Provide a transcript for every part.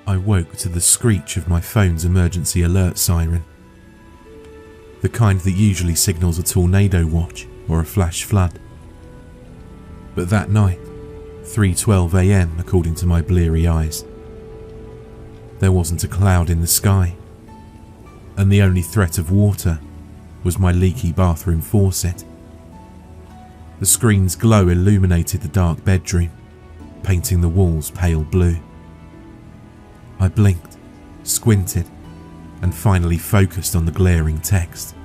I woke to the screech of my phone's emergency alert siren. The kind that usually signals a tornado watch or a flash flood. But that night, 3:12 AM according to my bleary eyes, there wasn't a cloud in the sky, and the only threat of water was my leaky bathroom faucet. The screen's glow illuminated the dark bedroom, painting the walls pale blue. I blinked, squinted, and finally focused on the glaring text.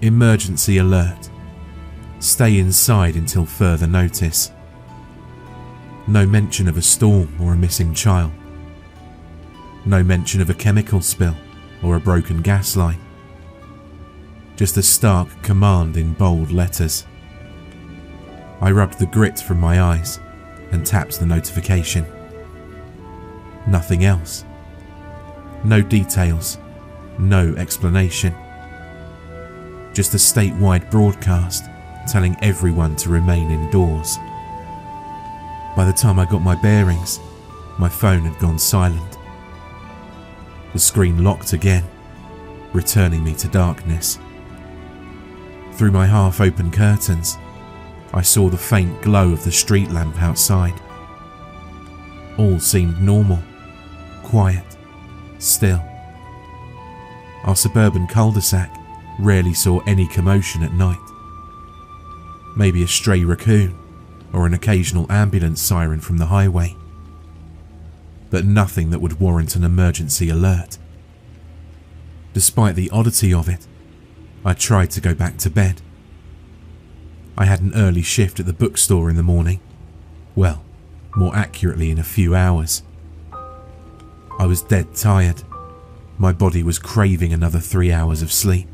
Emergency alert. Stay inside until further notice. No mention of a storm or a missing child. No mention of a chemical spill or a broken gas line. Just a stark command in bold letters. I rubbed the grit from my eyes and tapped the notification. Nothing else. No details, no explanation. Just a statewide broadcast telling everyone to remain indoors. By the time I got my bearings, my phone had gone silent. The screen locked again, returning me to darkness. Through my half-open curtains, I saw the faint glow of the street lamp outside. All seemed normal, quiet, still. Our suburban cul-de-sac rarely saw any commotion at night. Maybe a stray raccoon or an occasional ambulance siren from the highway. But nothing that would warrant an emergency alert. Despite the oddity of it, I tried to go back to bed. I had an early shift at the bookstore in the morning. Well, more accurately in a few hours. I was dead tired. My body was craving another 3 hours of sleep.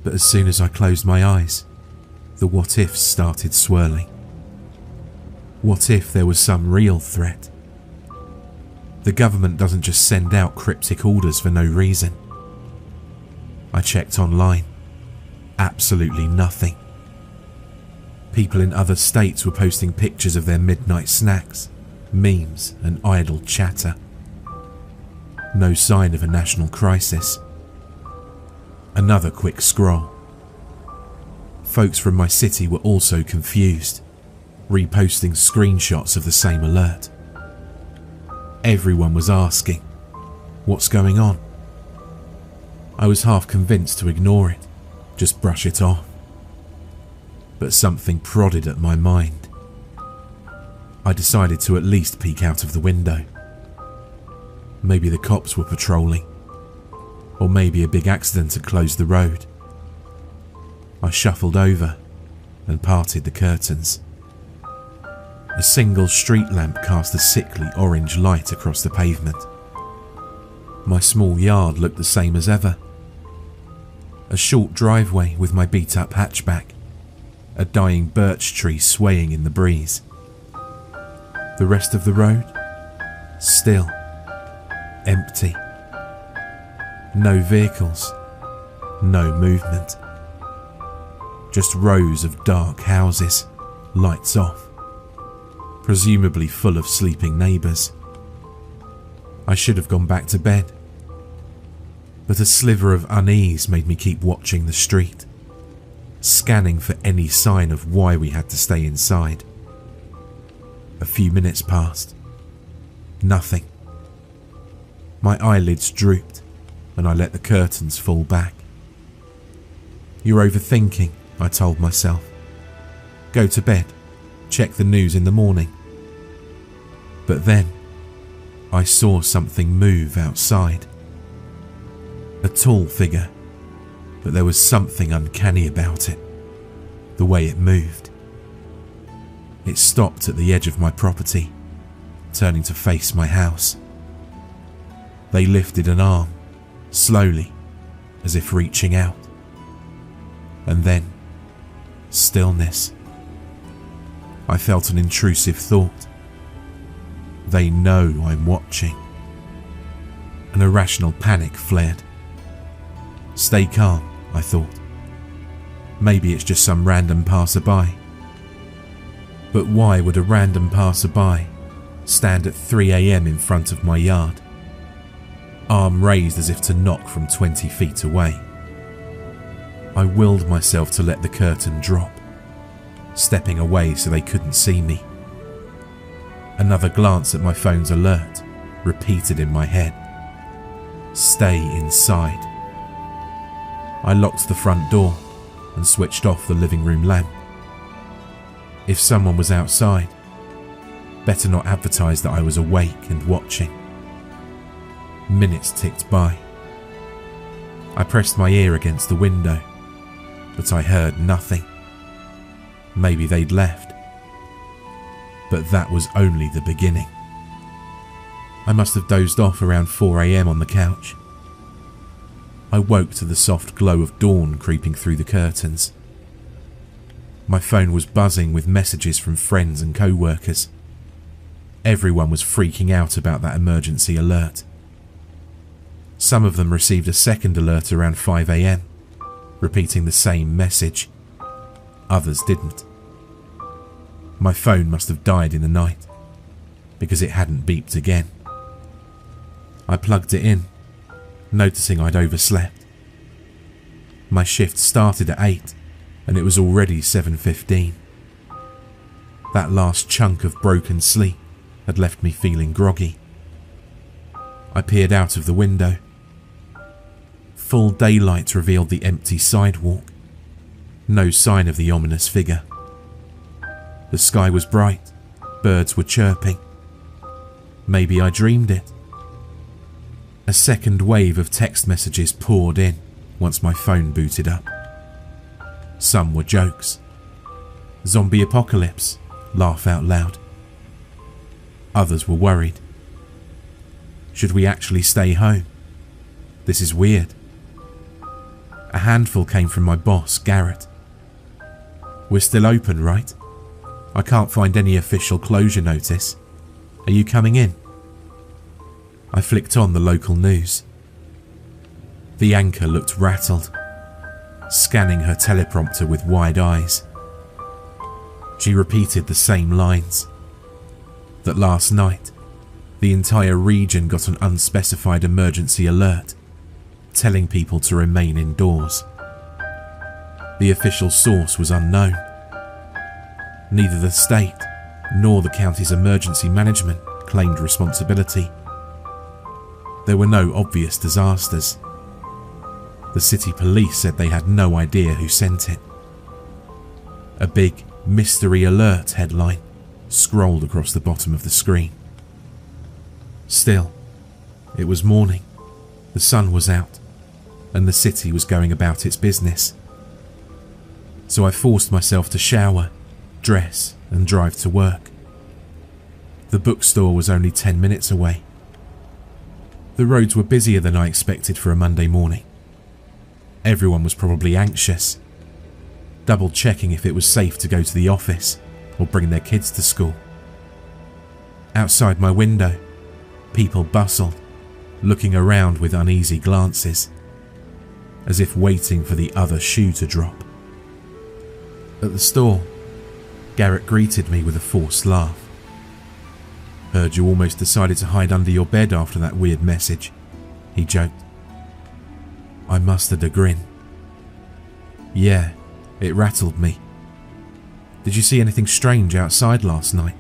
But as soon as I closed my eyes, the what-ifs started swirling. What if there was some real threat? The government doesn't just send out cryptic orders for no reason. I checked online. Absolutely nothing. People in other states were posting pictures of their midnight snacks, memes, and idle chatter. No sign of a national crisis. Another quick scroll. Folks from my city were also confused, reposting screenshots of the same alert. Everyone was asking, what's going on? I was half convinced to ignore it, just brush it off. But something prodded at my mind. I decided to at least peek out of the window. Maybe the cops were patrolling, or maybe a big accident had closed the road. I shuffled over and parted the curtains. A single street lamp cast a sickly orange light across the pavement. My small yard looked the same as ever. A short driveway with my beat-up hatchback, a dying birch tree swaying in the breeze. The rest of the road? Still. Empty. No vehicles. No movement. Just rows of dark houses, lights off. Presumably full of sleeping neighbours. I should have gone back to bed. But a sliver of unease made me keep watching the street, scanning for any sign of why we had to stay inside. A few minutes passed. Nothing. My eyelids drooped and I let the curtains fall back. You're overthinking, I told myself. Go to bed. Check the news in the morning. But then, I saw something move outside. A tall figure, but there was something uncanny about it, the way it moved. It stopped at the edge of my property, turning to face my house. They lifted an arm, slowly, as if reaching out. And then, stillness. I felt an intrusive thought. They know I'm watching. An irrational panic flared. Stay calm, I thought. Maybe it's just some random passerby. But why would a random passerby stand at 3 a.m. in front of my yard, arm raised as if to knock from 20 feet away. I willed myself to let the curtain drop, stepping away so they couldn't see me. Another glance at my phone's alert, repeated in my head. Stay inside. I locked the front door and switched off the living room lamp. If someone was outside, better not advertise that I was awake and watching. Minutes ticked by. I pressed my ear against the window, but I heard nothing. Maybe they'd left. But that was only the beginning. I must have dozed off around 4 a.m. on the couch. I woke to the soft glow of dawn creeping through the curtains. My phone was buzzing with messages from friends and co-workers. Everyone was freaking out about that emergency alert. Some of them received a second alert around 5 a.m, repeating the same message. Others didn't. My phone must have died in the night, because it hadn't beeped again. I plugged it in, noticing I'd overslept. My shift started at 8, and it was already 7:15. That last chunk of broken sleep had left me feeling groggy. I peered out of the window. Full daylight revealed the empty sidewalk. No sign of the ominous figure. The sky was bright. Birds were chirping. Maybe I dreamed it. A second wave of text messages poured in once my phone booted up. Some were jokes. Zombie apocalypse, laugh out loud. Others were worried. Should we actually stay home? This is weird. A handful came from my boss, Garrett. We're still open, right? I can't find any official closure notice. Are you coming in? I flicked on the local news. The anchor looked rattled, scanning her teleprompter with wide eyes. She repeated the same lines. That last night, the entire region got an unspecified emergency alert, telling people to remain indoors. The official source was unknown. Neither the state nor the county's emergency management claimed responsibility. There were no obvious disasters. The city police said they had no idea who sent it. A big mystery alert headline scrolled across the bottom of the screen. Still, it was morning, the sun was out, and the city was going about its business. So I forced myself to shower, dress, and drive to work. The bookstore was only 10 minutes away. The roads were busier than I expected for a Monday morning. Everyone was probably anxious, double-checking if it was safe to go to the office or bring their kids to school. Outside my window, people bustled, looking around with uneasy glances, as if waiting for the other shoe to drop. At the store, Garrett greeted me with a forced laugh. Heard you almost decided to hide under your bed after that weird message, he joked. I mustered a grin. Yeah, it rattled me. Did you see anything strange outside last night?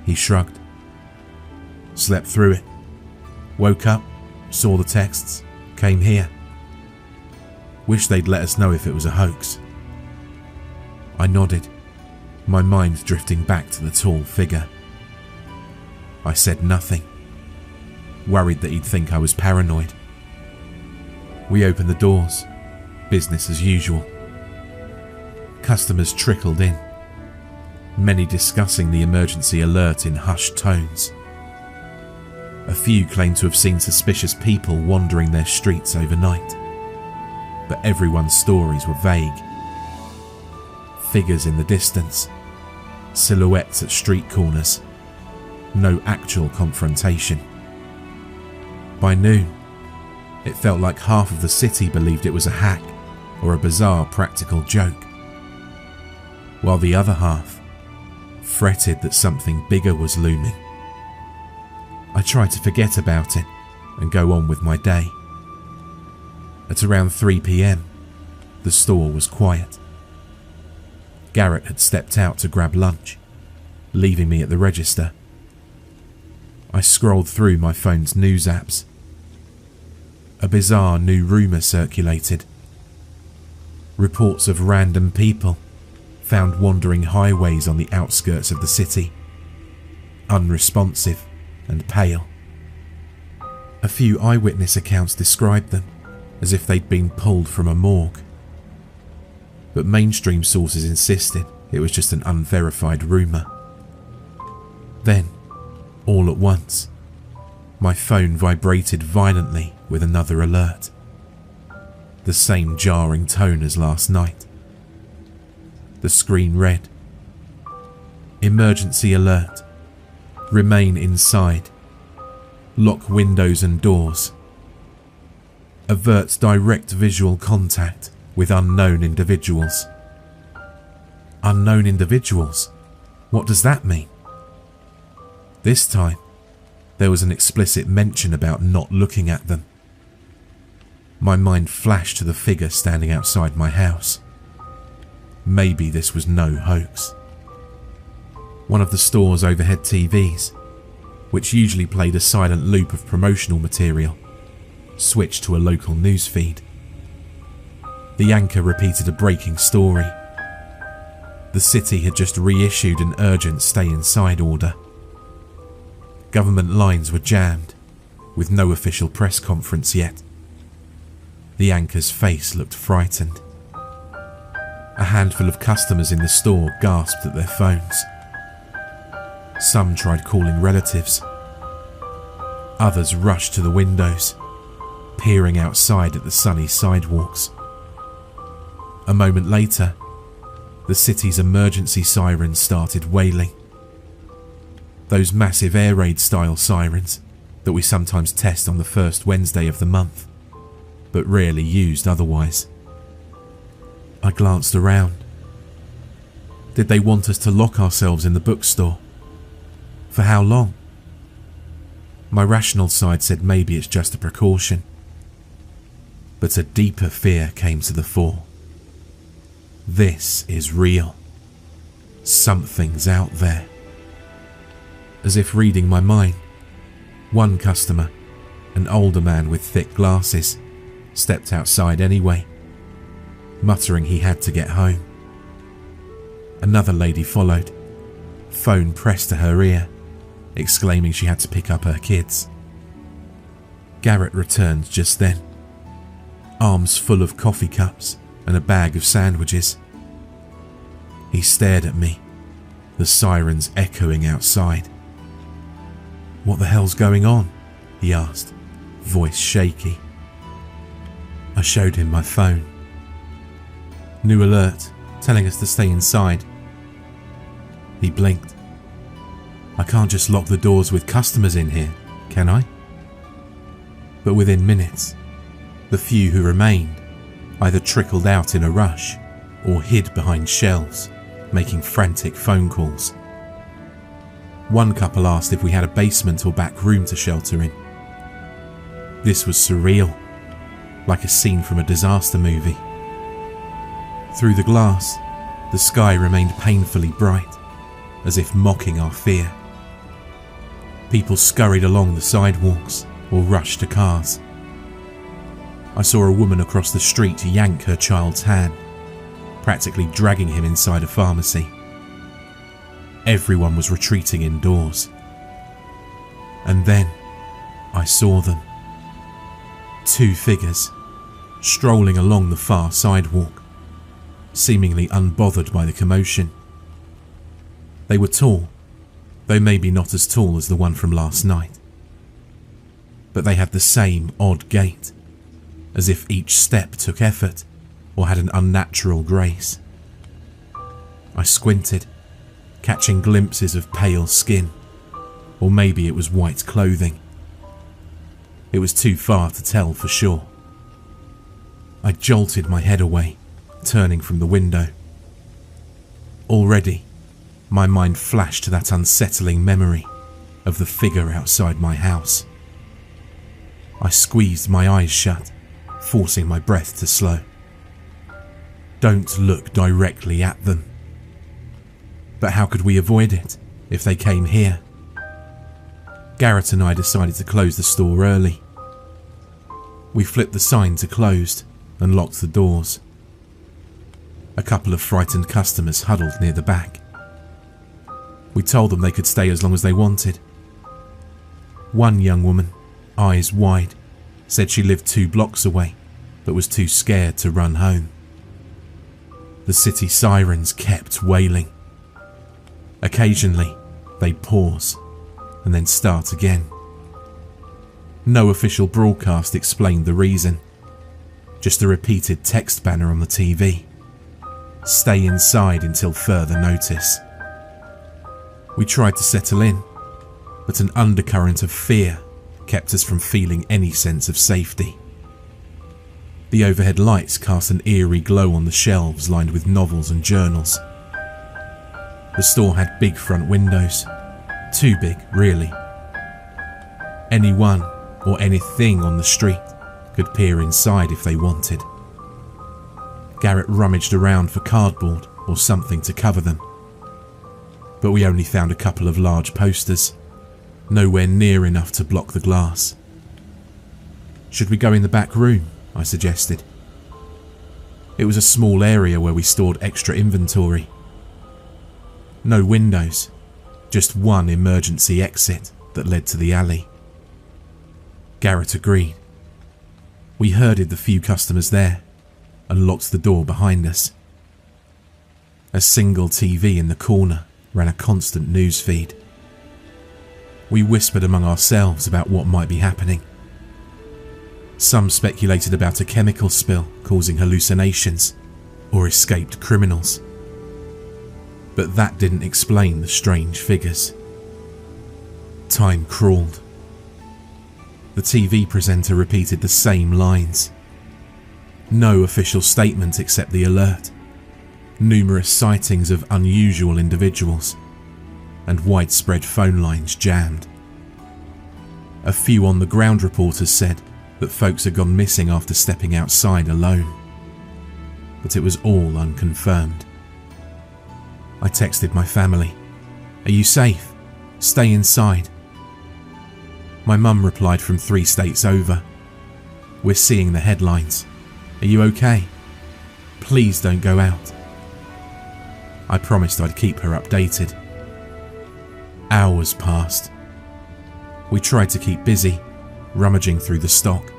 He shrugged. Slept through it. Woke up, saw the texts, came here. Wish they'd let us know if it was a hoax. I nodded, my mind drifting back to the tall figure. I said nothing, worried that he'd think I was paranoid. We opened the doors, business as usual. Customers trickled in, many discussing the emergency alert in hushed tones. A few claimed to have seen suspicious people wandering their streets overnight, but everyone's stories were vague. Figures in the distance, silhouettes at street corners, no actual confrontation. By noon, it felt like half of the city believed it was a hack or a bizarre practical joke, while the other half fretted that something bigger was looming. I tried to forget about it and go on with my day. At around 3 p.m, the store was quiet. Garrett had stepped out to grab lunch, leaving me at the register. I scrolled through my phone's news apps. A bizarre new rumour circulated. Reports of random people found wandering highways on the outskirts of the city, unresponsive and pale. A few eyewitness accounts described them as if they'd been pulled from a morgue, but mainstream sources insisted it was just an unverified rumour. Then, all at once, my phone vibrated violently with another alert. The same jarring tone as last night. The screen read, "Emergency alert. Remain inside. Lock windows and doors. Avert direct visual contact with unknown individuals." Unknown individuals? What does that mean? This time, there was an explicit mention about not looking at them. My mind flashed to the figure standing outside my house. Maybe this was no hoax. One of the store's overhead TVs, which usually played a silent loop of promotional material, switched to a local news feed. The anchor repeated a breaking story. The city had just reissued an urgent stay inside order. Government lines were jammed, with no official press conference yet. The anchor's face looked frightened. A handful of customers in the store gasped at their phones. Some tried calling relatives. Others rushed to the windows, peering outside at the sunny sidewalks. A moment later, the city's emergency sirens started wailing. Those massive air raid style sirens that we sometimes test on the first Wednesday of the month, but rarely used otherwise. I glanced around. Did they want us to lock ourselves in the bookstore? For how long? My rational side said maybe it's just a precaution. But a deeper fear came to the fore. This is real. Something's out there. As if reading my mind, one customer, an older man with thick glasses, stepped outside anyway, muttering he had to get home. Another lady followed, phone pressed to her ear, exclaiming she had to pick up her kids. Garrett returned just then, arms full of coffee cups and a bag of sandwiches. He stared at me, the sirens echoing outside. "What the hell's going on?" he asked, voice shaky. I showed him my phone. "New alert, telling us to stay inside." He blinked. "I can't just lock the doors with customers in here, can I?" But within minutes, the few who remained either trickled out in a rush or hid behind shelves, making frantic phone calls. One couple asked if we had a basement or back room to shelter in. This was surreal, like a scene from a disaster movie. Through the glass, the sky remained painfully bright, as if mocking our fear. People scurried along the sidewalks or rushed to cars. I saw a woman across the street yank her child's hand, practically dragging him inside a pharmacy. Everyone was retreating indoors. And then I saw them. Two figures, strolling along the far sidewalk, seemingly unbothered by the commotion. They were tall, though maybe not as tall as the one from last night. But they had the same odd gait, as if each step took effort or had an unnatural grace. I squinted, catching glimpses of pale skin, or maybe it was white clothing. It was too far to tell for sure. I jolted my head away, turning from the window. Already, my mind flashed to that unsettling memory of the figure outside my house. I squeezed my eyes shut, forcing my breath to slow. Don't look directly at them. But how could we avoid it if they came here? Garrett and I decided to close the store early. We flipped the sign to closed and locked the doors. A couple of frightened customers huddled near the back. We told them they could stay as long as they wanted. One young woman, eyes wide, said she lived 2 blocks away but was too scared to run home. The city sirens kept wailing. Occasionally, they'd pause and then start again. No official broadcast explained the reason, just a repeated text banner on the TV. Stay inside until further notice. We tried to settle in, but an undercurrent of fear kept us from feeling any sense of safety. The overhead lights cast an eerie glow on the shelves lined with novels and journals. The store had big front windows, too big, really. Anyone or anything on the street could peer inside if they wanted. Garrett rummaged around for cardboard or something to cover them, but we only found a couple of large posters, nowhere near enough to block the glass. Should we go in the back room? I suggested. It was a small area where we stored extra inventory. No windows, just one emergency exit that led to the alley. Garrett agreed. We herded the few customers there and locked the door behind us. A single TV in the corner ran a constant news feed. We whispered among ourselves about what might be happening. Some speculated about a chemical spill causing hallucinations or escaped criminals. But that didn't explain the strange figures. Time crawled. The TV presenter repeated the same lines. No official statement except the alert. Numerous sightings of unusual individuals and widespread phone lines jammed. A few on-the-ground reporters said that folks had gone missing after stepping outside alone, but it was all unconfirmed. I texted my family, "Are you safe? Stay inside." My mum replied from 3 states over, "We're seeing the headlines. Are you okay? Please don't go out." I promised I'd keep her updated. Hours passed. We tried to keep busy, rummaging through the stock.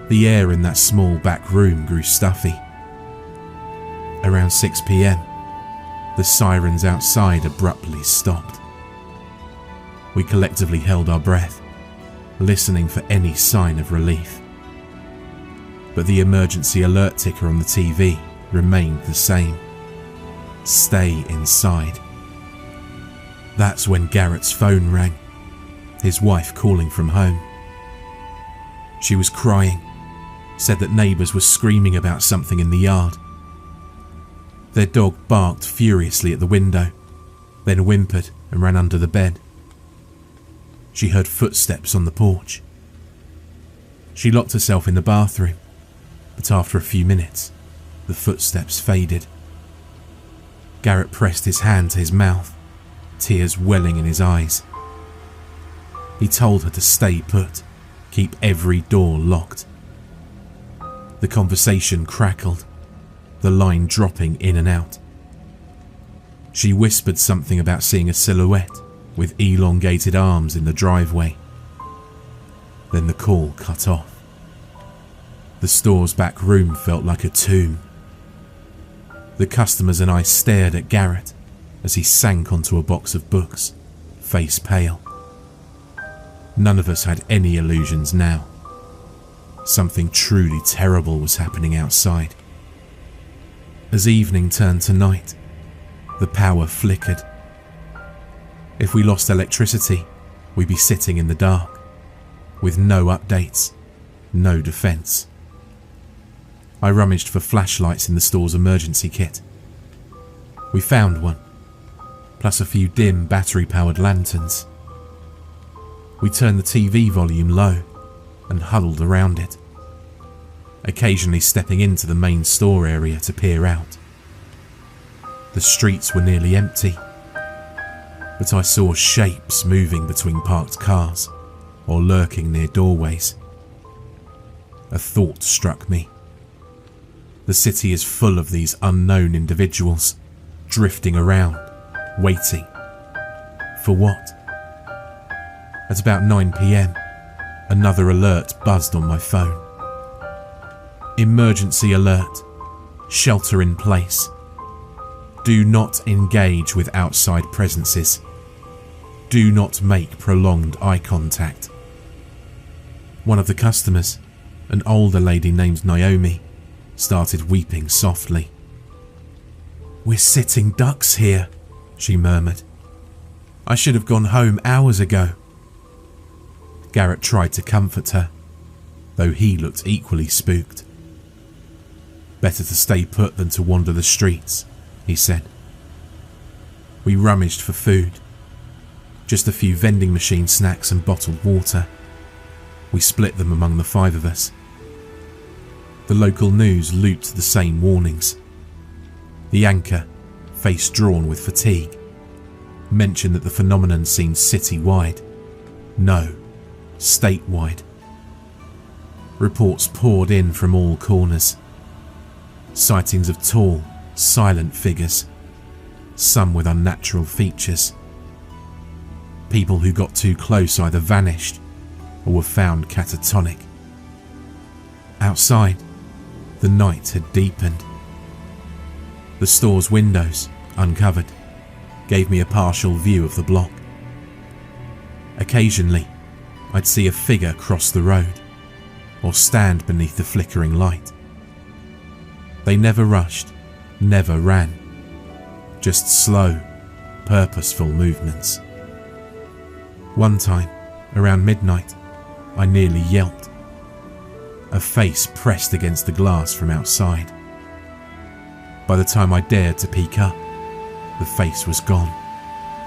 The air in that small back room grew stuffy. Around 6 p.m, the sirens outside abruptly stopped. We collectively held our breath, listening for any sign of relief. But the emergency alert ticker on the TV remained the same. Stay inside. That's when Garrett's phone rang, his wife calling from home. She was crying, said that neighbours were screaming about something in the yard. Their dog barked furiously at the window, then whimpered and ran under the bed. She heard footsteps on the porch. She locked herself in the bathroom, but after a few minutes, the footsteps faded. Garrett pressed his hand to his mouth, tears welling in his eyes. He told her to stay put, keep every door locked. The conversation crackled, the line dropping in and out. She whispered something about seeing a silhouette with elongated arms in the driveway. Then the call cut off. The store's back room felt like a tomb. The customers and I stared at Garrett as he sank onto a box of books, face pale. None of us had any illusions now. Something truly terrible was happening outside. As evening turned to night, the power flickered. If we lost electricity, we'd be sitting in the dark, with no updates, no defense. I rummaged for flashlights in the store's emergency kit. We found one, plus a few dim battery-powered lanterns. We turned the TV volume low and huddled around it, occasionally stepping into the main store area to peer out. The streets were nearly empty, but I saw shapes moving between parked cars or lurking near doorways. A thought struck me. The city is full of these unknown individuals, drifting around, waiting. For what? At about 9 PM, another alert buzzed on my phone. Emergency alert. Shelter in place. Do not engage with outside presences. Do not make prolonged eye contact. One of the customers, an older lady named Naomi, started weeping softly. "We're sitting ducks here," she murmured. "I should have gone home hours ago." Garrett tried to comfort her, though he looked equally spooked. "Better to stay put than to wander the streets," he said. We rummaged for food. Just a few vending machine snacks and bottled water. We split them among the 5 of us. The local news looped the same warnings. The anchor, face drawn with fatigue, mentioned that the phenomenon seemed city-wide. No, statewide. Reports poured in from all corners. Sightings of tall, silent figures, some with unnatural features. People who got too close either vanished or were found catatonic. Outside, the night had deepened. The store's windows, uncovered, gave me a partial view of the block. Occasionally, I'd see a figure cross the road or stand beneath the flickering light. They never rushed, never ran, just slow, purposeful movements. One time, around midnight, I nearly yelped. A face pressed against the glass from outside. By the time I dared to peek up, the face was gone,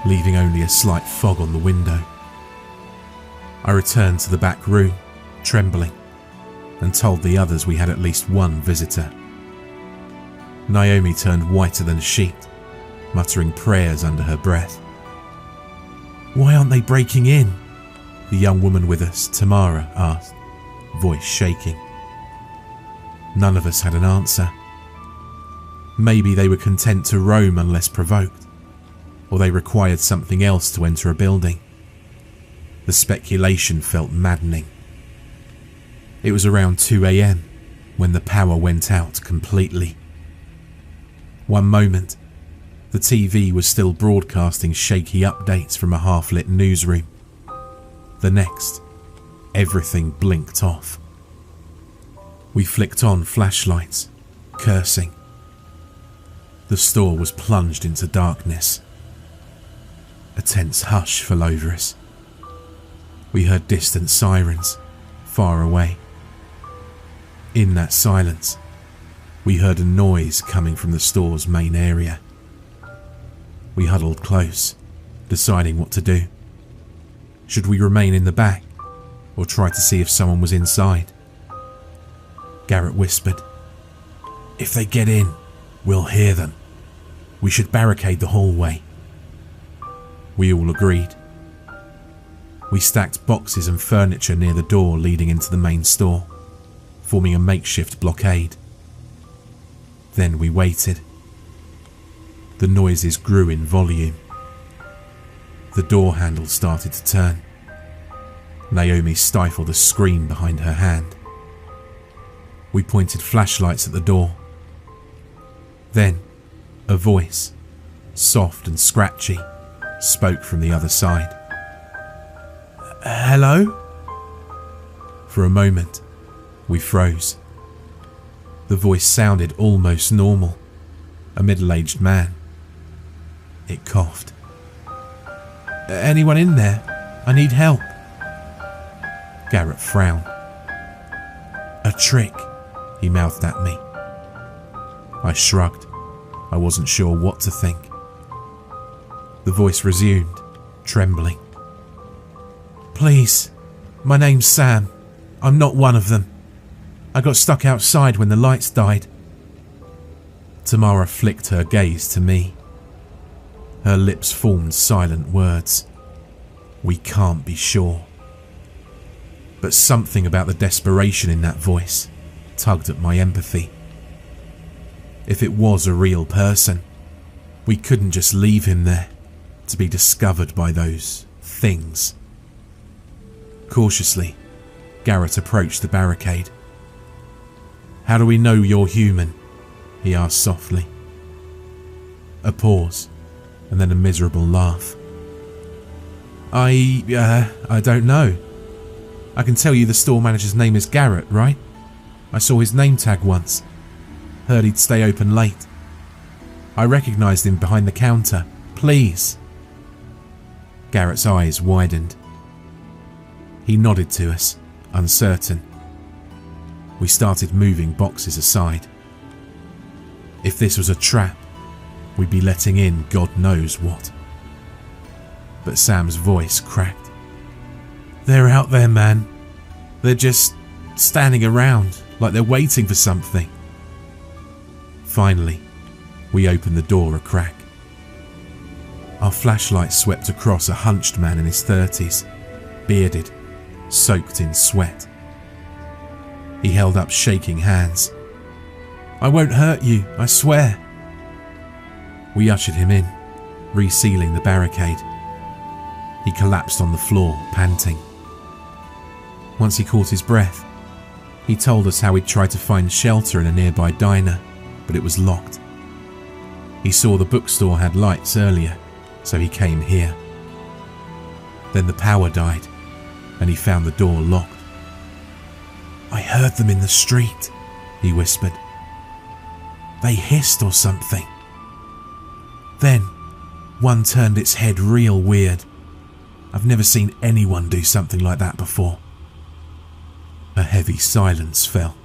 leaving only a slight fog on the window. I returned to the back room, trembling, and told the others we had at least one visitor. Naomi turned whiter than a sheet, muttering prayers under her breath. "Why aren't they breaking in?" the young woman with us, Tamara, asked, voice shaking. None of us had an answer. Maybe they were content to roam unless provoked, or they required something else to enter a building. The speculation felt maddening. It was around 2 AM when the power went out completely. One moment, the TV was still broadcasting shaky updates from a half-lit newsroom. The next, everything blinked off. We flicked on flashlights, cursing. The store was plunged into darkness. A tense hush fell over us. We heard distant sirens, far away. In that silence, we heard a noise coming from the store's main area. We huddled close, deciding what to do. Should we remain in the back, or try to see if someone was inside? Garrett whispered, "If they get in, we'll hear them. We should barricade the hallway." We all agreed. We stacked boxes and furniture near the door leading into the main store, forming a makeshift blockade. Then we waited. The noises grew in volume. The door handle started to turn. Naomi stifled a scream behind her hand. We pointed flashlights at the door. Then, a voice, soft and scratchy, spoke from the other side. "Hello?" For a moment, we froze. The voice sounded almost normal, a middle-aged man. It coughed. "Anyone in there? I need help." Garrett frowned. "A trick," he mouthed at me. I shrugged. I wasn't sure what to think. The voice resumed, trembling. "Please, my name's Sam. I'm not one of them. I got stuck outside when the lights died." Tamara flicked her gaze to me. Her lips formed silent words. "We can't be sure." But something about the desperation in that voice tugged at my empathy. If it was a real person, we couldn't just leave him there to be discovered by those things. Cautiously, Garrett approached the barricade. "How do we know you're human?" he asked softly. A pause, and then a miserable laugh. I don't know. I can tell you the store manager's name is Garrett, right? I saw his name tag once. Heard he'd stay open late. I recognised him behind the counter. Please." Garrett's eyes widened. He nodded to us, uncertain. We started moving boxes aside. If this was a trap, we'd be letting in God knows what. But Sam's voice cracked. "They're out there, man. They're just standing around like they're waiting for something." Finally, we opened the door a crack. Our flashlight swept across a hunched man in his 30s, bearded, soaked in sweat. He held up shaking hands. "I won't hurt you, I swear." We ushered him in, resealing the barricade. He collapsed on the floor, panting. Once he caught his breath, he told us how he'd tried to find shelter in a nearby diner, but it was locked. He saw the bookstore had lights earlier, so he came here. Then the power died, and he found the door locked. "I heard them in the street," he whispered. "They hissed or something. Then, one turned its head real weird. I've never seen anyone do something like that before." A heavy silence fell.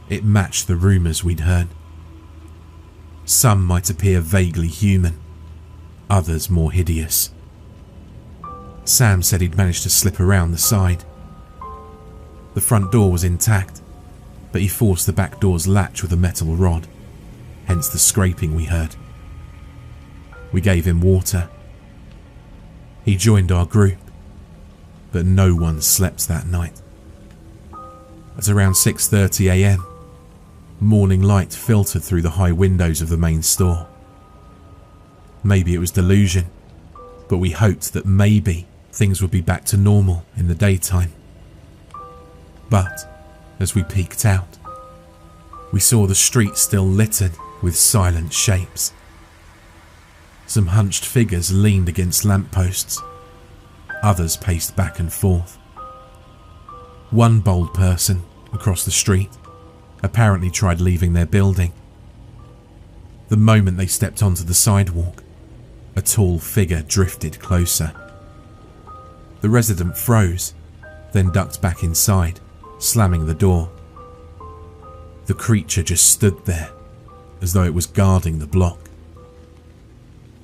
It matched the rumours we'd heard. Some might appear vaguely human, others more hideous. Sam said he'd managed to slip around the side. The front door was intact, but he forced the back door's latch with a metal rod, hence the scraping we heard. We gave him water. He joined our group, but no one slept that night. At around 6:30 a.m, morning light filtered through the high windows of the main store. Maybe it was delusion, but we hoped that maybe things would be back to normal in the daytime. But as we peeked out, we saw the street still littered with silent shapes. Some hunched figures leaned against lampposts. Others paced back and forth. One bold person across the street apparently tried leaving their building. The moment they stepped onto the sidewalk, a tall figure drifted closer. The resident froze, then ducked back inside, slamming the door. The creature just stood there, as though it was guarding the block.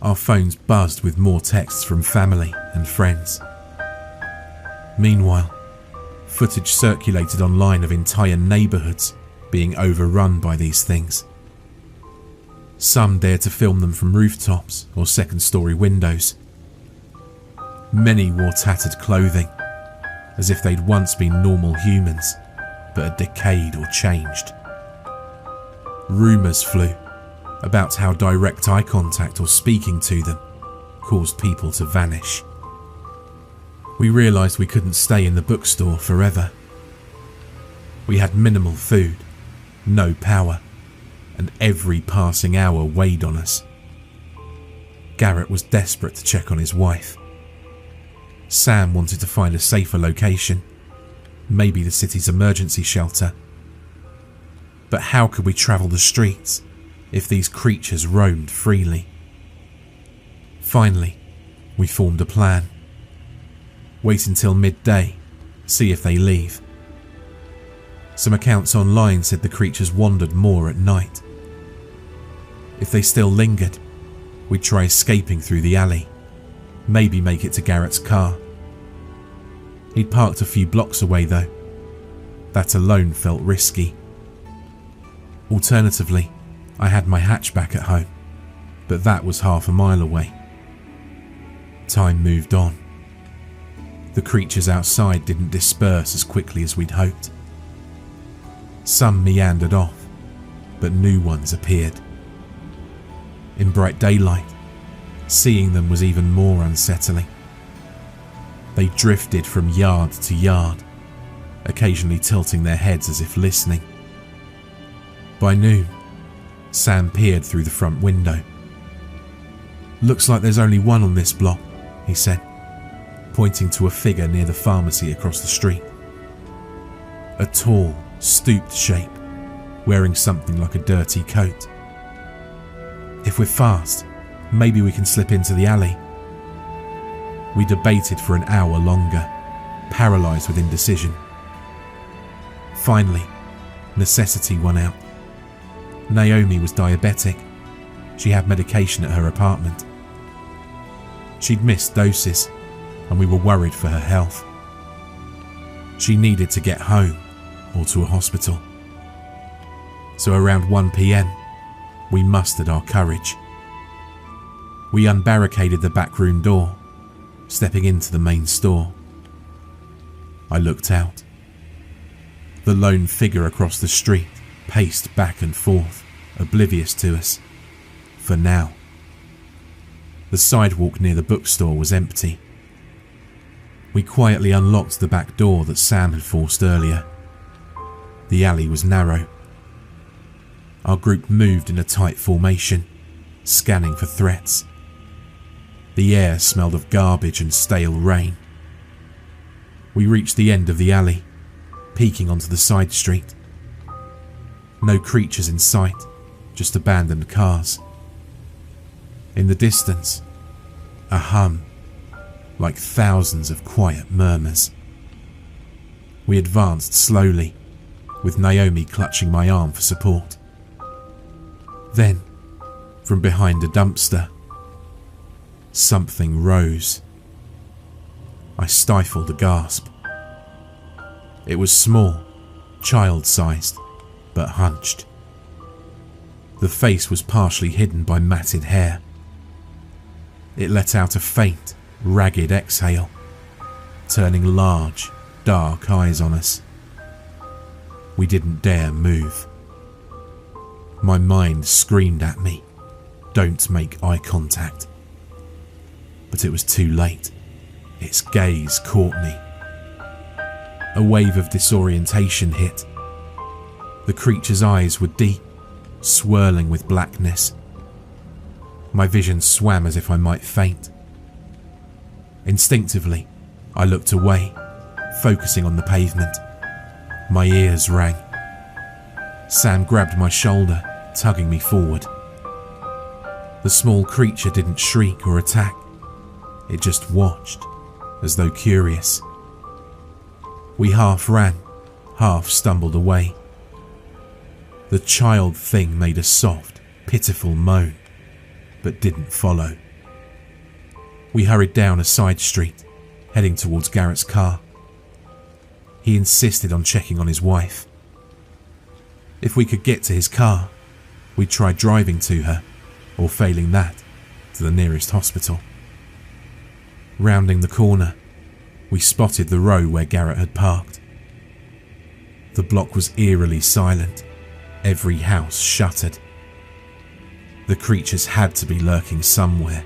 Our phones buzzed with more texts from family and friends. Meanwhile, footage circulated online of entire neighbourhoods being overrun by these things. Some dared to film them from rooftops or second-story windows. Many wore tattered clothing, as if they'd once been normal humans, but had decayed or changed. Rumours flew about how direct eye contact or speaking to them caused people to vanish. We realised we couldn't stay in the bookstore forever. We had minimal food, no power, and every passing hour weighed on us. Garrett was desperate to check on his wife. Sam wanted to find a safer location, maybe the city's emergency shelter. But how could we travel the streets if these creatures roamed freely? Finally, we formed a plan. Wait until midday, see if they leave. Some accounts online said the creatures wandered more at night. If they still lingered, we'd try escaping through the alley, maybe make it to Garrett's car. He'd parked a few blocks away though. That alone felt risky. Alternatively, I had my hatchback at home, but that was half a mile away. Time moved on. The creatures outside didn't disperse as quickly as we'd hoped. Some meandered off, but new ones appeared. In bright daylight, seeing them was even more unsettling. They drifted from yard to yard, occasionally tilting their heads as if listening. By noon, Sam peered through the front window. "Looks like there's only one on this block," he said, pointing to a figure near the pharmacy across the street. A tall, stooped shape, wearing something like a dirty coat. "If we're fast, maybe we can slip into the alley." We debated for an hour longer, paralysed with indecision. Finally, necessity won out. Naomi was diabetic. She had medication at her apartment. She'd missed doses, and we were worried for her health. She needed to get home or to a hospital. So around 1 p.m, we mustered our courage. We unbarricaded the back room door, stepping into the main store. I looked out. The lone figure across the street paced back and forth, oblivious to us. For now. The sidewalk near the bookstore was empty. We quietly unlocked the back door that Sam had forced earlier. The alley was narrow. Our group moved in a tight formation, scanning for threats. The air smelled of garbage and stale rain. We reached the end of the alley, peeking onto the side street. No creatures in sight, just abandoned cars. In the distance, a hum, like thousands of quiet murmurs. We advanced slowly, with Naomi clutching my arm for support. Then, from behind a dumpster, something rose. I stifled a gasp. It was small, child-sized, but hunched. The face was partially hidden by matted hair. It let out a faint, ragged exhale, turning large, dark eyes on us. We didn't dare move. My mind screamed at me, "Don't make eye contact." But it was too late. Its gaze caught me. A wave of disorientation hit. The creature's eyes were deep, swirling with blackness. My vision swam as if I might faint. Instinctively, I looked away, focusing on the pavement. My ears rang. Sam grabbed my shoulder, tugging me forward. The small creature didn't shriek or attack. It just watched, as though curious. We half ran, half stumbled away. The child thing made a soft, pitiful moan, but didn't follow. We hurried down a side street, heading towards Garrett's car. He insisted on checking on his wife. If we could get to his car, we'd try driving to her, or failing that, to the nearest hospital. Rounding the corner, we spotted the row where Garrett had parked. The block was eerily silent, every house shuttered. The creatures had to be lurking somewhere.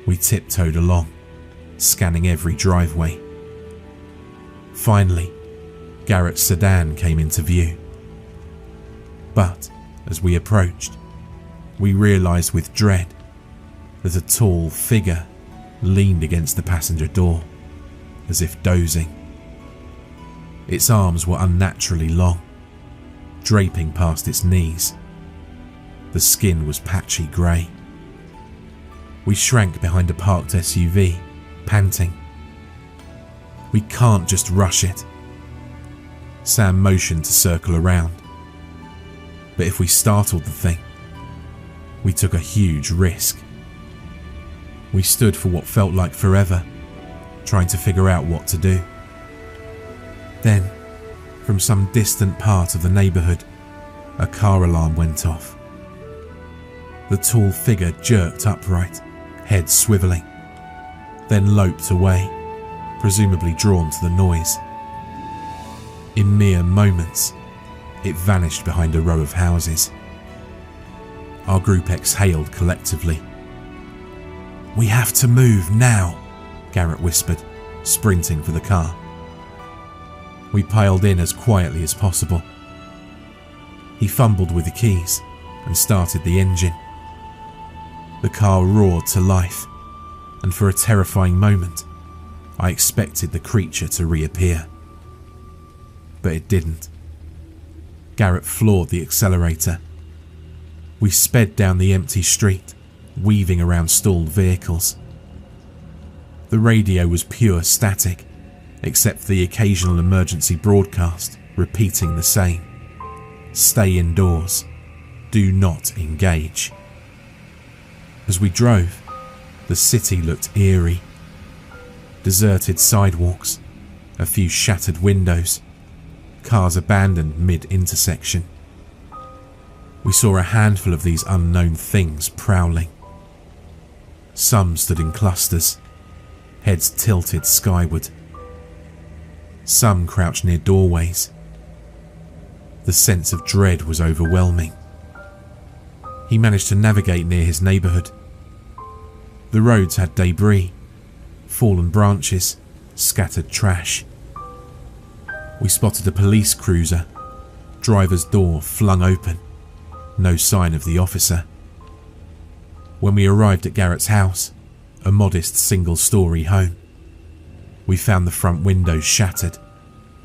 We tiptoed along, scanning every driveway. Finally, Garrett's sedan came into view. But as we approached, we realised with dread that a tall figure leaned against the passenger door, as if dozing. Its arms were unnaturally long, draping past its knees. The skin was patchy grey. We shrank behind a parked SUV, panting. We can't just rush it. Sam motioned to circle around. But if we startled the thing, We took a huge risk. We stood for what felt like forever, trying to figure out what to do. Then, from some distant part of the neighbourhood, a car alarm went off. The tall figure jerked upright, head swivelling, then loped away, presumably drawn to the noise. In mere moments, it vanished behind a row of houses. Our group exhaled collectively. "We have to move now," Garrett whispered, sprinting for the car. We piled in as quietly as possible. He fumbled with the keys and started the engine. The car roared to life, and for a terrifying moment, I expected the creature to reappear. But it didn't. Garrett floored the accelerator. We sped down the empty street, weaving around stalled vehicles. The radio was pure static, except for the occasional emergency broadcast repeating the same: "Stay indoors. Do not engage." As we drove, the city looked eerie. Deserted sidewalks, a few shattered windows, cars abandoned mid-intersection. We saw a handful of these unknown things prowling. Some stood in clusters, heads tilted skyward. Some crouched near doorways. The sense of dread was overwhelming. He managed to navigate near his neighbourhood. The roads had debris, fallen branches, scattered trash. We spotted a police cruiser, driver's door flung open, no sign of the officer. When we arrived at Garrett's house, a modest single-storey home, we found the front windows shattered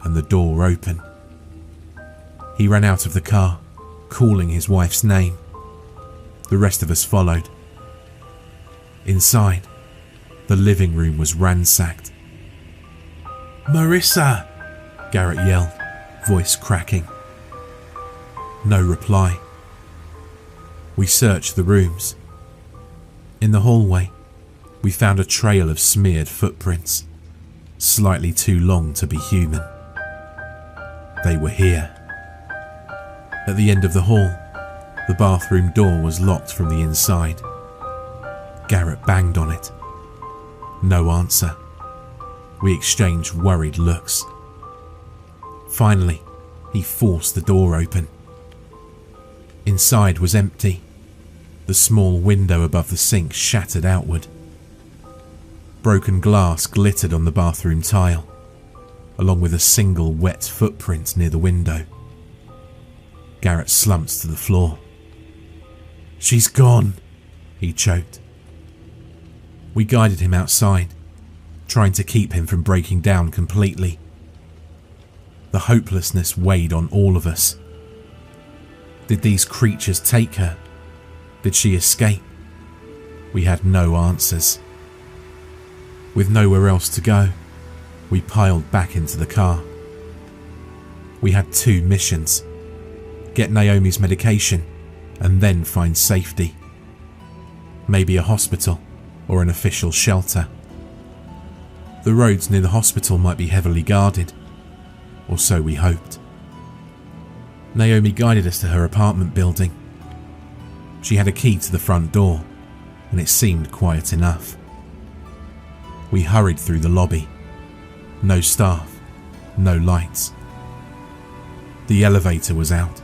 and the door open. He ran out of the car, calling his wife's name. The rest of us followed. Inside, the living room was ransacked. "Marissa!" Garrett yelled, voice cracking. No reply. We searched the rooms. In the hallway, we found a trail of smeared footprints, slightly too long to be human. They were here. At the end of the hall, the bathroom door was locked from the inside. Garrett banged on it. No answer. We exchanged worried looks. Finally, he forced the door open. Inside was empty. The small window above the sink shattered outward. Broken glass glittered on the bathroom tile, along with a single wet footprint near the window. Garrett slumped to the floor. "She's gone," he choked. We guided him outside, trying to keep him from breaking down completely. The hopelessness weighed on all of us. Did these creatures take her? Did she escape? We had no answers. With nowhere else to go, we piled back into the car. We had 2 missions: get Naomi's medication and then find safety. Maybe a hospital or an official shelter. The roads near the hospital might be heavily guarded, or so we hoped. Naomi guided us to her apartment building. She had a key to the front door, and it seemed quiet enough. We hurried through the lobby. No staff, no lights. The elevator was out.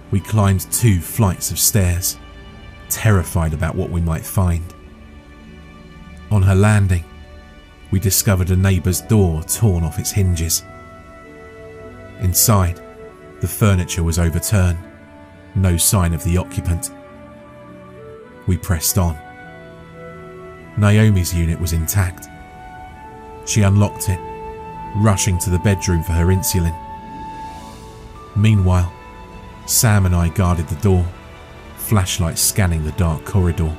We climbed 2 flights of stairs, terrified about what we might find. On her landing, we discovered a neighbour's door torn off its hinges. Inside, the furniture was overturned, no sign of the occupant. We pressed on. Naomi's unit was intact. She unlocked it, rushing to the bedroom for her insulin. Meanwhile, Sam and I guarded the door, flashlights scanning the dark corridor.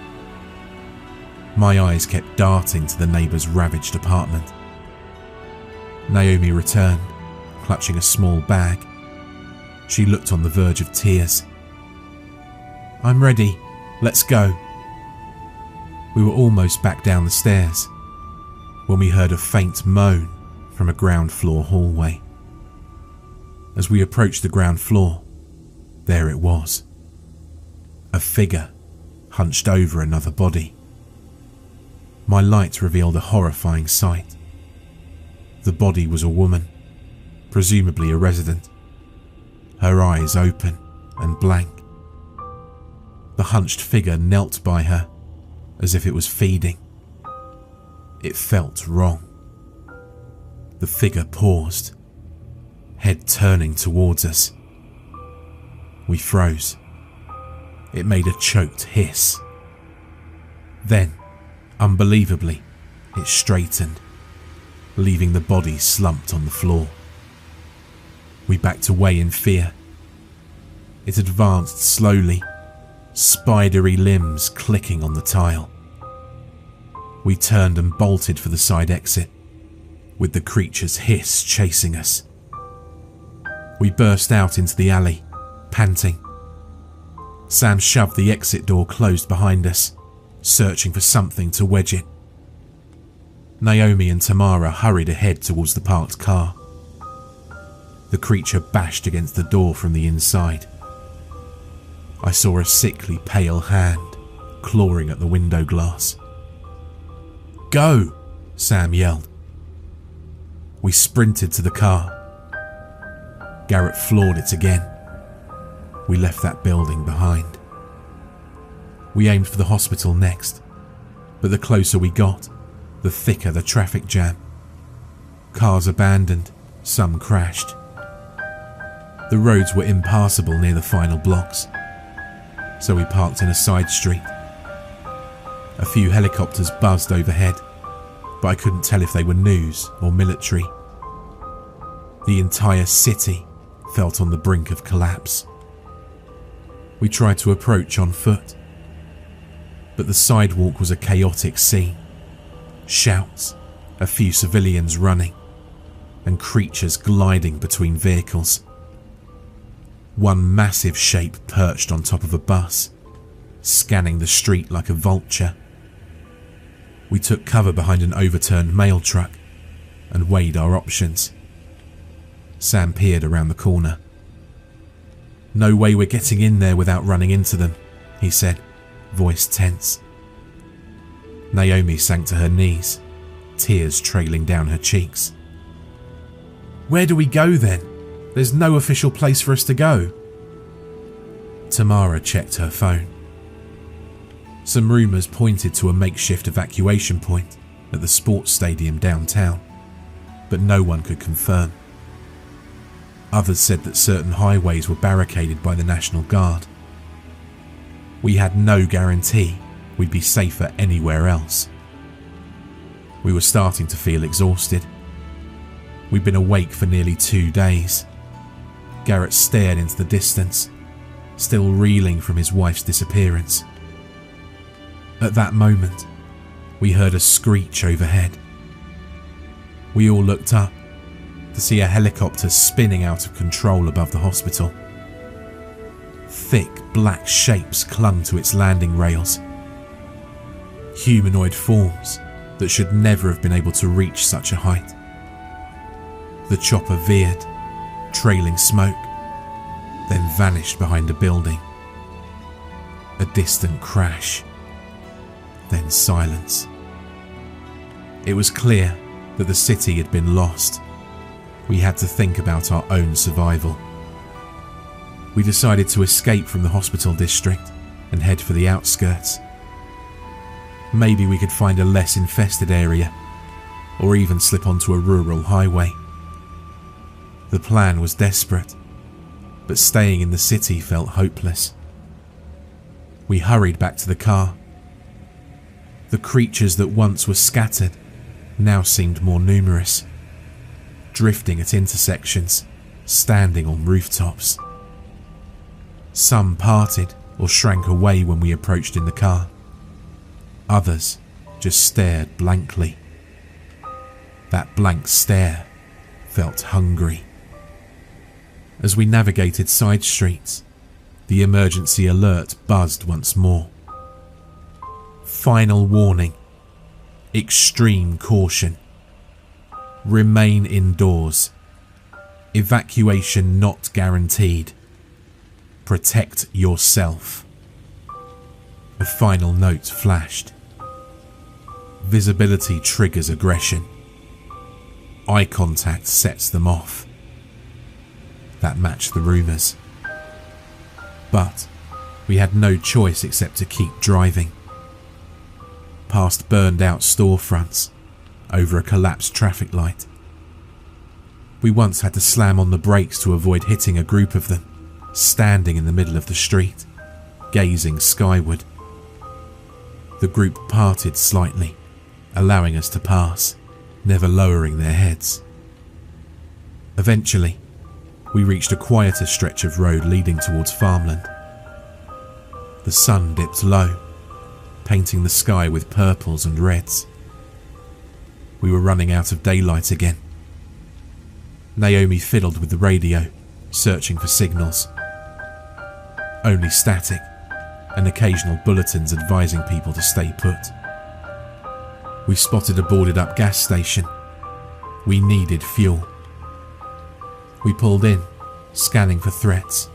My eyes kept darting to the neighbour's ravaged apartment. Naomi returned, clutching a small bag. She looked on the verge of tears. I'm ready. Let's go." We were almost back down the stairs when we heard a faint moan from a ground floor hallway. As we approached the ground floor, there it was. A figure hunched over another body. My light revealed a horrifying sight. The body was a woman, presumably a resident, her eyes open and blank. The hunched figure knelt by her as if it was feeding. It felt wrong. The figure paused, head turning towards us. We froze. It made a choked hiss. Then, unbelievably, it straightened, leaving the body slumped on the floor. We backed away in fear. It advanced slowly, spidery limbs clicking on the tile. We turned and bolted for the side exit, with the creature's hiss chasing us. We burst out into the alley, panting. Sam shoved the exit door closed behind us, searching for something to wedge it. Naomi and Tamara hurried ahead towards the parked car. The creature bashed against the door from the inside. I saw a sickly pale hand clawing at the window glass. "Go!" Sam yelled. We sprinted to the car. Garrett floored it again. We left that building behind. We aimed for the hospital next, but the closer we got, the thicker the traffic jam. Cars abandoned, some crashed. The roads were impassable near the final blocks, so we parked in a side street. A few helicopters buzzed overhead, but I couldn't tell if they were news or military. The entire city felt on the brink of collapse. We tried to approach on foot, but the sidewalk was a chaotic scene. Shouts, a few civilians running, and creatures gliding between vehicles. One massive shape perched on top of a bus, scanning the street like a vulture. We took cover behind an overturned mail truck and weighed our options. Sam peered around the corner. "No way we're getting in there without running into them," he said, voice tense. Naomi sank to her knees, tears trailing down her cheeks. "Where do we go then? There's no official place for us to go." Tamara checked her phone. Some rumours pointed to a makeshift evacuation point at the sports stadium downtown, but no one could confirm. Others said that certain highways were barricaded by the National Guard. We had no guarantee we'd be safer anywhere else. We were starting to feel exhausted. We'd been awake for nearly 2 days. Garrett stared into the distance, still reeling from his wife's disappearance. At that moment, we heard a screech overhead. We all looked up to see a helicopter spinning out of control above the hospital. Thick black shapes clung to its landing rails. Humanoid forms that should never have been able to reach such a height. The chopper veered, trailing smoke, then vanished behind a building. A distant crash, then silence. It was clear that the city had been lost. We had to think about our own survival. We decided to escape from the hospital district and head for the outskirts. Maybe we could find a less infested area, or even slip onto a rural highway. The plan was desperate, but staying in the city felt hopeless. We hurried back to the car. The creatures that once were scattered now seemed more numerous, drifting at intersections, standing on rooftops. Some parted or shrank away when we approached in the car. Others just stared blankly. That blank stare felt hungry. As we navigated side streets, The emergency alert buzzed once more. Final warning. Extreme caution. Remain indoors. Evacuation not guaranteed. Protect yourself. A final note flashed. Visibility triggers aggression. Eye contact sets them off. That matched the rumours. But we had no choice except to keep driving. Past burned out storefronts, over a collapsed traffic light. We once had to slam on the brakes to avoid hitting a group of them, standing in the middle of the street, gazing skyward. The group parted slightly, allowing us to pass, never lowering their heads. Eventually, we reached a quieter stretch of road leading towards farmland. The sun dipped low, painting the sky with purples and reds. We were running out of daylight again. Naomi fiddled with the radio, searching for signals. Only static, and occasional bulletins advising people to stay put. We spotted a boarded up gas station. We needed fuel. We pulled in, scanning for threats.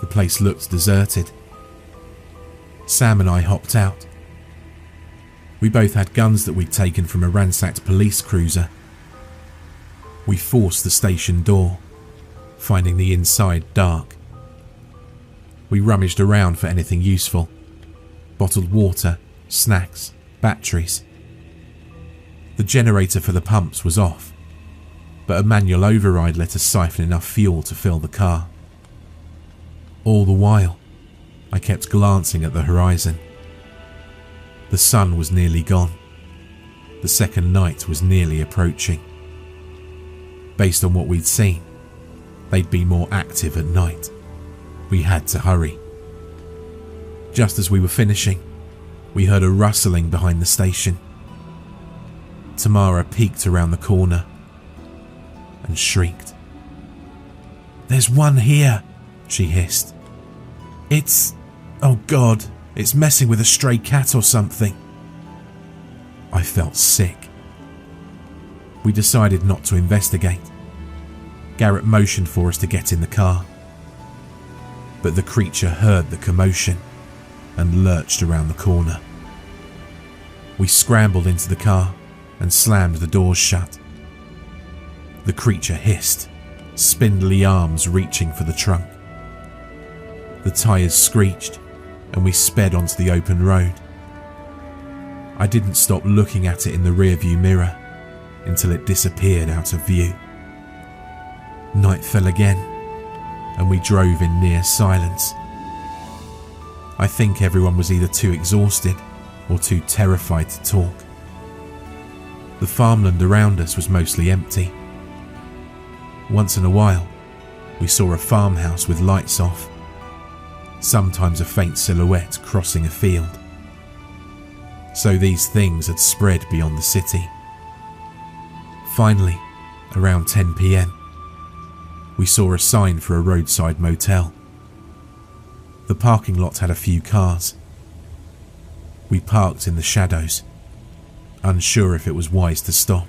The place looked deserted. Sam and I hopped out. We both had guns that we'd taken from a ransacked police cruiser. We forced the station door, finding the inside dark. We rummaged around for anything useful. Bottled water, snacks, batteries. The generator for the pumps was off, but a manual override let us siphon enough fuel to fill the car. All the while, I kept glancing at the horizon. The sun was nearly gone. The second night was nearly approaching. Based on what we'd seen, they'd be more active at night. We had to hurry. Just as we were finishing, we heard a rustling behind the station. Tamara peeked around the corner and shrieked. "There's one here," she hissed. Oh God, it's messing with a stray cat or something." I felt sick. We decided not to investigate. Garrett motioned for us to get in the car. But the creature heard the commotion and lurched around the corner. We scrambled into the car and slammed the doors shut. The creature hissed, spindly arms reaching for the trunk. The tyres screeched and we sped onto the open road. I didn't stop looking at it in the rearview mirror until it disappeared out of view. Night fell again and we drove in near silence. I think everyone was either too exhausted or too terrified to talk. The farmland around us was mostly empty. Once in a while, we saw a farmhouse with lights off, sometimes a faint silhouette crossing a field. So these things had spread beyond the city. Finally, around 10 p.m, we saw a sign for a roadside motel. The parking lot had a few cars. We parked in the shadows, unsure if it was wise to stop.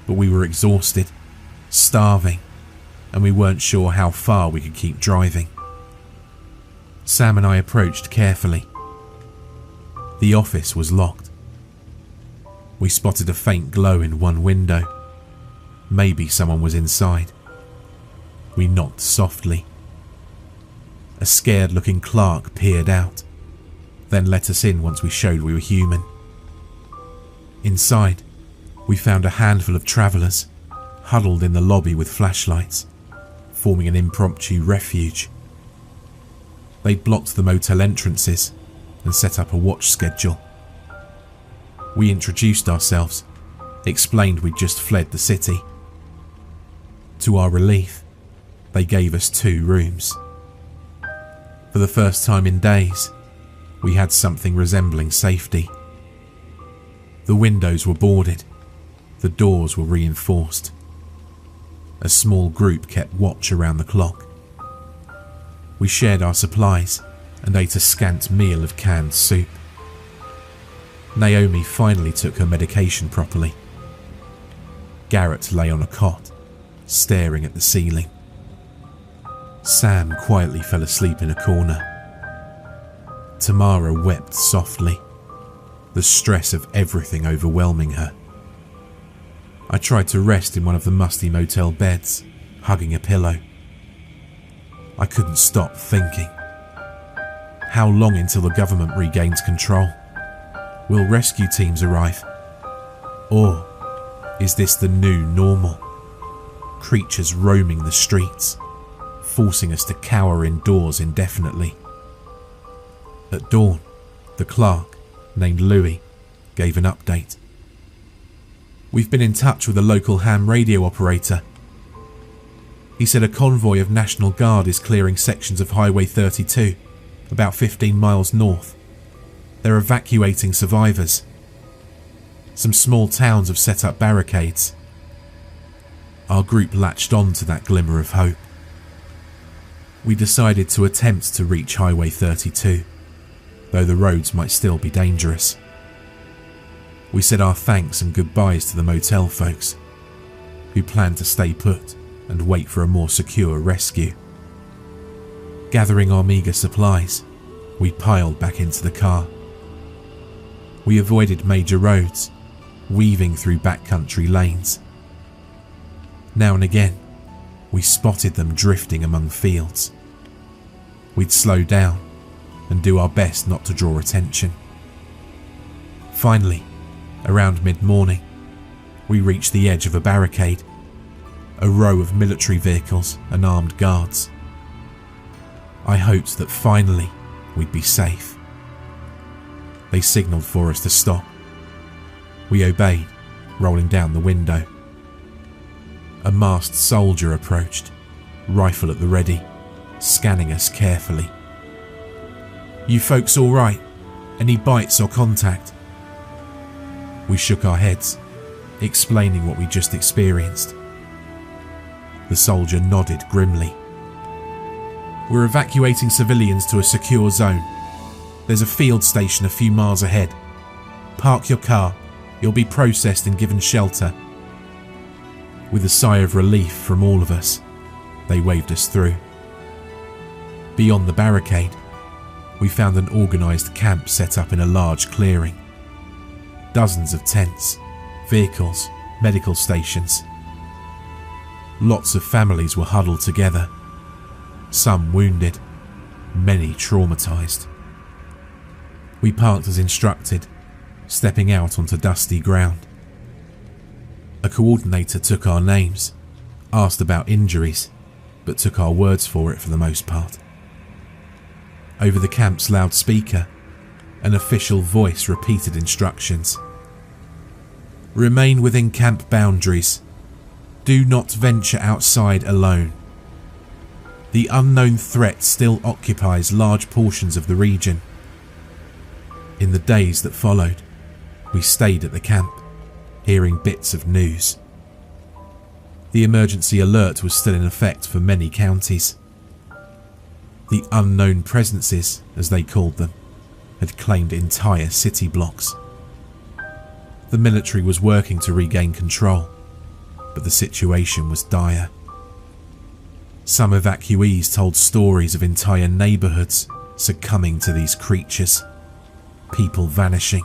But we were exhausted, starving, and we weren't sure how far we could keep driving. Sam and I approached carefully. The office was locked. We spotted a faint glow in one window. Maybe someone was inside. We knocked softly. A scared-looking clerk peered out, then let us in once we showed we were human. Inside, we found a handful of travellers, huddled in the lobby with flashlights, forming an impromptu refuge. They'd blocked the motel entrances and set up a watch schedule. We introduced ourselves, explained we'd just fled the city. To our relief, they gave us 2 rooms. For the first time in days, we had something resembling safety. The windows were boarded, the doors were reinforced. A small group kept watch around the clock. We shared our supplies and ate a scant meal of canned soup. Naomi finally took her medication properly. Garrett lay on a cot, staring at the ceiling. Sam quietly fell asleep in a corner. Tamara wept softly, the stress of everything overwhelming her. I tried to rest in one of the musty motel beds, hugging a pillow. I couldn't stop thinking. How long until the government regains control? Will rescue teams arrive? Or is this the new normal? Creatures roaming the streets, forcing us to cower indoors indefinitely. At dawn, the clerk, named Louis, gave an update. We've been in touch with a local ham radio operator. He said a convoy of National Guard is clearing sections of Highway 32, about 15 miles north. They're evacuating survivors. Some small towns have set up barricades. Our group latched on to that glimmer of hope. We decided to attempt to reach Highway 32, though the roads might still be dangerous. We said our thanks and goodbyes to the motel folks, who planned to stay put and wait for a more secure rescue. Gathering our meagre supplies, we piled back into the car. We avoided major roads, weaving through backcountry lanes. Now and again, we spotted them drifting among fields. We'd slow down and do our best not to draw attention. Finally, around mid-morning, we reached the edge of a barricade, a row of military vehicles and armed guards. I hoped that finally we'd be safe. They signalled for us to stop. We obeyed, rolling down the window. A masked soldier approached, rifle at the ready, scanning us carefully. "You folks all right? Any bites or contact?" We shook our heads, explaining what we just experienced. The soldier nodded grimly. "We're evacuating civilians to a secure zone. There's a field station a few miles ahead. Park your car. You'll be processed and given shelter." With a sigh of relief from all of us, they waved us through. Beyond the barricade, we found an organised camp set up in a large clearing. Dozens of tents, vehicles, medical stations. Lots of families were huddled together, some wounded, many traumatised. We parked as instructed, stepping out onto dusty ground. A coordinator took our names, asked about injuries, but took our words for it for the most part. Over the camp's loudspeaker, an official voice repeated instructions. "Remain within camp boundaries. Do not venture outside alone. The unknown threat still occupies large portions of the region." In the days that followed, we stayed at the camp, hearing bits of news. The emergency alert was still in effect for many counties. The unknown presences, as they called them, had claimed entire city blocks. The military was working to regain control, but the situation was dire. Some evacuees told stories of entire neighbourhoods succumbing to these creatures, people vanishing,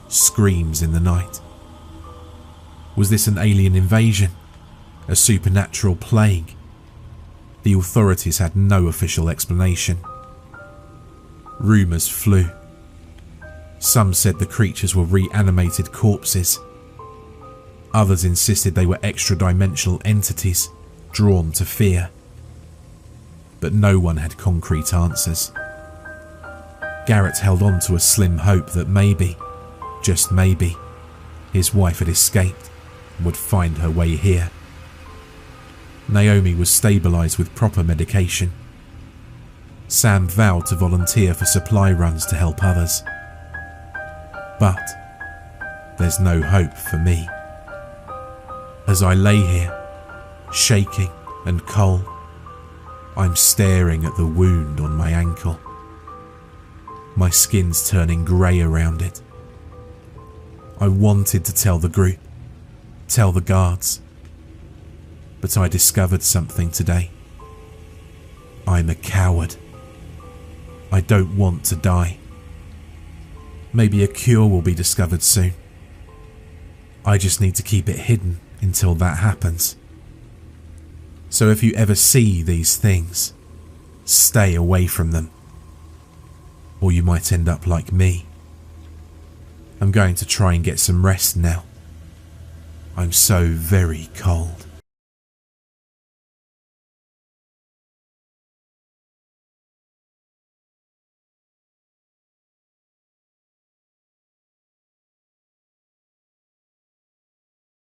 screams in the night. Was this an alien invasion? A supernatural plague? The authorities had no official explanation. Rumours flew. Some said the creatures were reanimated corpses. Others insisted they were extra-dimensional entities drawn to fear. But no one had concrete answers. Garrett held on to a slim hope that maybe, just maybe, his wife had escaped and would find her way here. Naomi was stabilised with proper medication. Sam vowed to volunteer for supply runs to help others. But there's no hope for me. As I lay here, shaking and cold, I'm staring at the wound on my ankle. My skin's turning grey around it. I wanted to tell the group, tell the guards, but I discovered something today. I'm a coward. I don't want to die. Maybe a cure will be discovered soon. I just need to keep it hidden until that happens. So if you ever see these things, stay away from them, or you might end up like me. I'm going to try and get some rest now. I'm so very cold.